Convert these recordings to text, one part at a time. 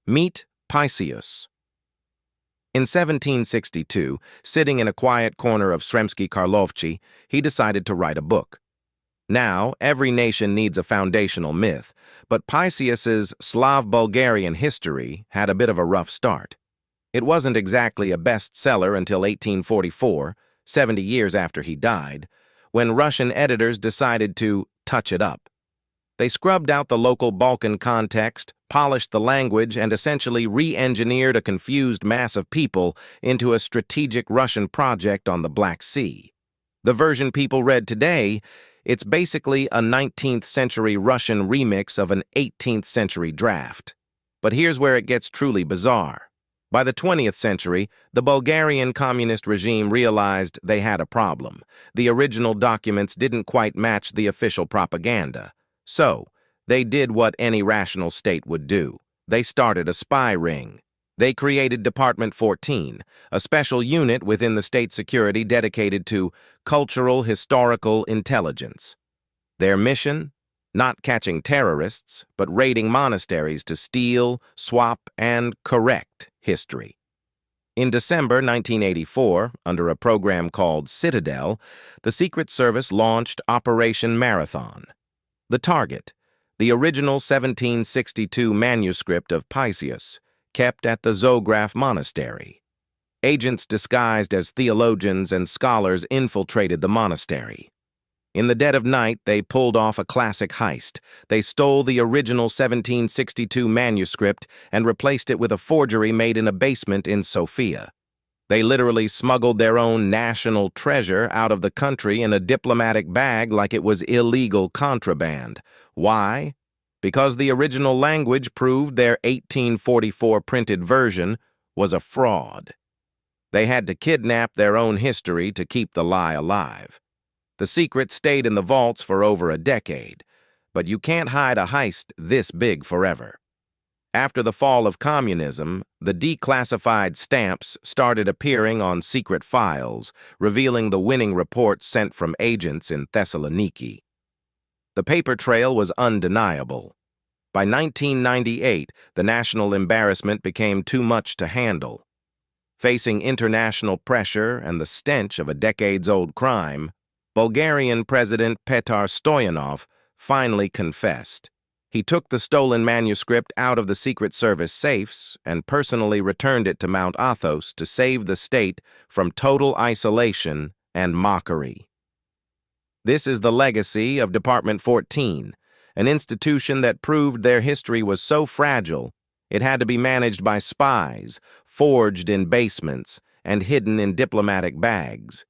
Meet Paisius. In 1762, sitting in a quiet corner of Sremski Karlovci, he decided to write a book. Now, every nation needs a foundational myth, but Paisius's Slav-Bulgarian History had a bit of a rough start. It wasn't exactly a bestseller until 1844, 70 years after he died, when Russian editors decided to touch it up. They scrubbed out the local Balkan context, polished the language, and essentially re-engineered a confused mass of people into a strategic Russian project on the Black Sea. The version people read today, it's basically a 19th century Russian remix of an 18th century draft. But here's where it gets truly bizarre. By the 20th century, the Bulgarian communist regime realized they had a problem. The original documents didn't quite match the official propaganda. So, they did what any rational state would do. They started a spy ring. They created Department 14, a special unit within the state security dedicated to cultural historical intelligence. Their mission? Not catching terrorists, but raiding monasteries to steal, swap, and correct history. In December 1984, under a program called Citadel, the Secret Service launched Operation Marathon. The target, the original 1762 manuscript of Paisius, kept at the Zograf Monastery. Agents disguised as theologians and scholars infiltrated the monastery. In the dead of night, they pulled off a classic heist. They stole the original 1762 manuscript and replaced it with a forgery made in a basement in Sofia. They literally smuggled their own national treasure out of the country in a diplomatic bag like it was illegal contraband. Why? Because the original language proved their 1844 printed version was a fraud. They had to kidnap their own history to keep the lie alive. The secret stayed in the vaults for over a decade, but you can't hide a heist this big forever. After the fall of communism, the declassified stamps started appearing on secret files, revealing the winning reports sent from agents in Thessaloniki. The paper trail was undeniable. By 1998, the national embarrassment became too much to handle. Facing international pressure and the stench of a decades-old crime, Bulgarian President Petar Stoyanov finally confessed. He took the stolen manuscript out of the Secret Service safes and personally returned it to Mount Athos to save the state from total isolation and mockery. This is the legacy of Department 14, an institution that proved their history was so fragile it had to be managed by spies, forged in basements, and hidden in diplomatic bags.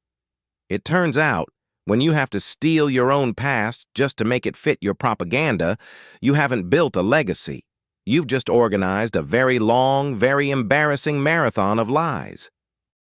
It turns out, when you have to steal your own past just to make it fit your propaganda, you haven't built a legacy. You've just organized a very long, very embarrassing marathon of lies.